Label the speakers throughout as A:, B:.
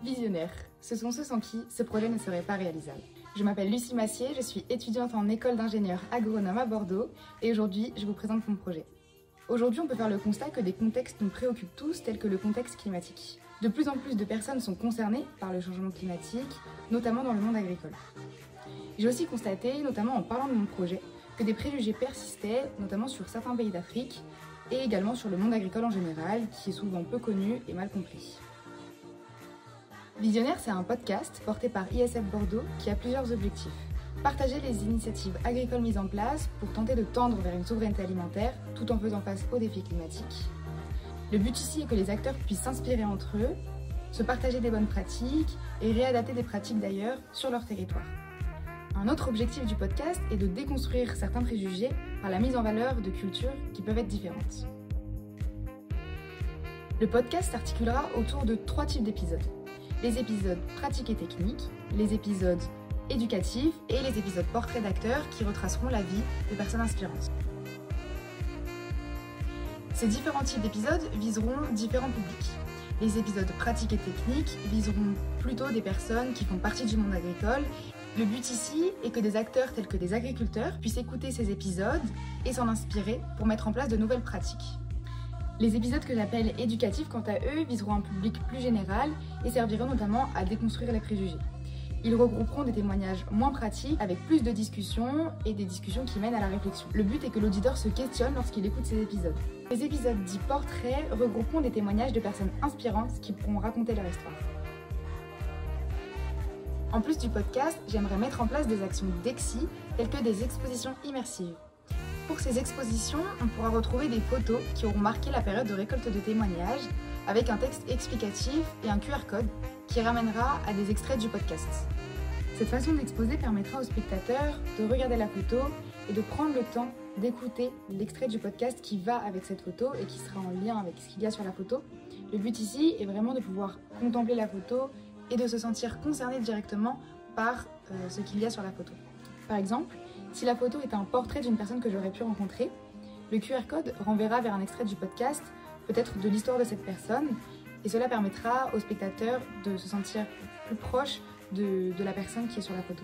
A: Visionnaires, ce sont ceux sans qui ce projet ne serait pas réalisable. Je m'appelle Lucie Massier, je suis étudiante en école d'ingénieur agronome à Bordeaux et aujourd'hui je vous présente mon projet. Aujourd'hui on peut faire le constat que des contextes nous préoccupent tous tels que le contexte climatique. De plus en plus de personnes sont concernées par le changement climatique, notamment dans le monde agricole. J'ai aussi constaté, notamment en parlant de mon projet, que des préjugés persistaient, notamment sur certains pays d'Afrique et également sur le monde agricole en général, qui est souvent peu connu et mal compris. Visionnaire, c'est un podcast porté par ISF Bordeaux qui a plusieurs objectifs. Partager les initiatives agricoles mises en place pour tenter de tendre vers une souveraineté alimentaire tout en faisant face aux défis climatiques. Le but ici est que les acteurs puissent s'inspirer entre eux, se partager des bonnes pratiques et réadapter des pratiques d'ailleurs sur leur territoire. Un autre objectif du podcast est de déconstruire certains préjugés par la mise en valeur de cultures qui peuvent être différentes. Le podcast s'articulera autour de 3 types d'épisodes. Les épisodes pratiques et techniques, les épisodes éducatifs et les épisodes portraits d'acteurs qui retraceront la vie de personnes inspirantes. Ces différents types d'épisodes viseront différents publics. Les épisodes pratiques et techniques viseront plutôt des personnes qui font partie du monde agricole. Le but ici est que des acteurs tels que des agriculteurs puissent écouter ces épisodes et s'en inspirer pour mettre en place de nouvelles pratiques. Les épisodes que j'appelle éducatifs, quant à eux, viseront un public plus général et serviront notamment à déconstruire les préjugés. Ils regrouperont des témoignages moins pratiques avec plus de discussions et des discussions qui mènent à la réflexion. Le but est que l'auditeur se questionne lorsqu'il écoute ces épisodes. Les épisodes dits portraits regrouperont des témoignages de personnes inspirantes qui pourront raconter leur histoire. En plus du podcast, j'aimerais mettre en place des actions DEXI telles que des expositions immersives. Pour ces expositions, on pourra retrouver des photos qui auront marqué la période de récolte de témoignages avec un texte explicatif et un QR code qui ramènera à des extraits du podcast. Cette façon d'exposer permettra aux spectateurs de regarder la photo et de prendre le temps d'écouter l'extrait du podcast qui va avec cette photo et qui sera en lien avec ce qu'il y a sur la photo. Le but ici est vraiment de pouvoir contempler la photo et de se sentir concerné directement par ce qu'il y a sur la photo. Par exemple, si la photo est un portrait d'une personne que j'aurais pu rencontrer, le QR code renverra vers un extrait du podcast, peut-être de l'histoire de cette personne, et cela permettra aux spectateurs de se sentir plus proche de la personne qui est sur la photo.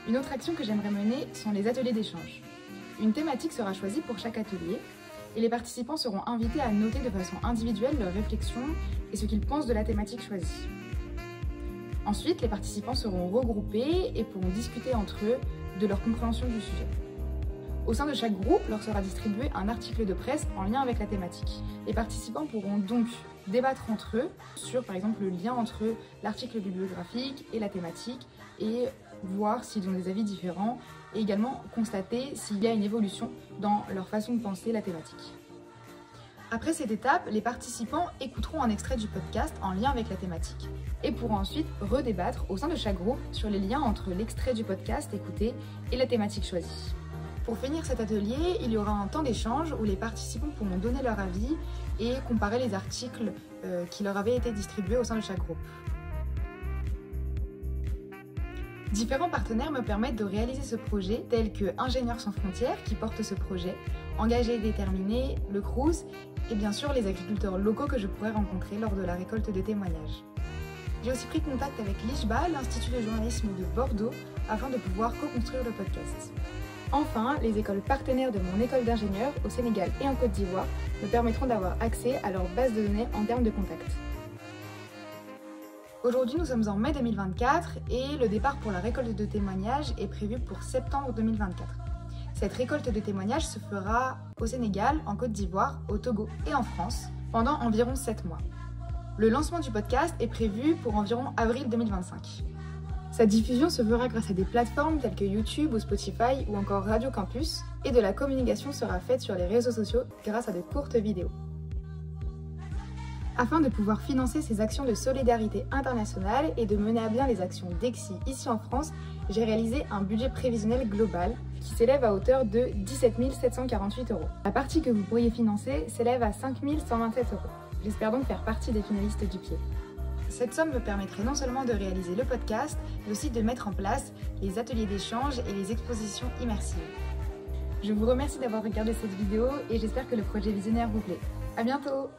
A: Une autre action que j'aimerais mener sont les ateliers d'échange. Une thématique sera choisie pour chaque atelier, et les participants seront invités à noter de façon individuelle leurs réflexions et ce qu'ils pensent de la thématique choisie. Ensuite, les participants seront regroupés et pourront discuter entre eux de leur compréhension du sujet. Au sein de chaque groupe, leur sera distribué un article de presse en lien avec la thématique. Les participants pourront donc débattre entre eux sur, par exemple, le lien entre l'article bibliographique et la thématique et voir s'ils ont des avis différents et également constater s'il y a une évolution dans leur façon de penser la thématique. Après cette étape, les participants écouteront un extrait du podcast en lien avec la thématique et pourront ensuite redébattre au sein de chaque groupe sur les liens entre l'extrait du podcast écouté et la thématique choisie. Pour finir cet atelier, il y aura un temps d'échange où les participants pourront donner leur avis et comparer les articles qui leur avaient été distribués au sein de chaque groupe. Différents partenaires me permettent de réaliser ce projet, tels que Ingénieurs sans frontières qui porte ce projet, Engagés et déterminés, le Crous et bien sûr les agriculteurs locaux que je pourrais rencontrer lors de la récolte de témoignages. J'ai aussi pris contact avec l'IJBA, l'Institut de journalisme de Bordeaux, afin de pouvoir co-construire le podcast. Enfin, les écoles partenaires de mon école d'ingénieur au Sénégal et en Côte d'Ivoire me permettront d'avoir accès à leur base de données en termes de contacts. Aujourd'hui, nous sommes en mai 2024 et le départ pour la récolte de témoignages est prévu pour septembre 2024. Cette récolte de témoignages se fera au Sénégal, en Côte d'Ivoire, au Togo et en France pendant environ 7 mois. Le lancement du podcast est prévu pour environ avril 2025. Sa diffusion se fera grâce à des plateformes telles que YouTube ou Spotify ou encore Radio Campus et de la communication sera faite sur les réseaux sociaux grâce à de courtes vidéos. Afin de pouvoir financer ces actions de solidarité internationale et de mener à bien les actions DEXI ici en France, j'ai réalisé un budget prévisionnel global qui s'élève à hauteur de 17 748 €. La partie que vous pourriez financer s'élève à 5 127 €. J'espère donc faire partie des finalistes du pied. Cette somme me permettrait non seulement de réaliser le podcast, mais aussi de mettre en place les ateliers d'échange et les expositions immersives. Je vous remercie d'avoir regardé cette vidéo et j'espère que le projet Visionnaire vous plaît. À bientôt!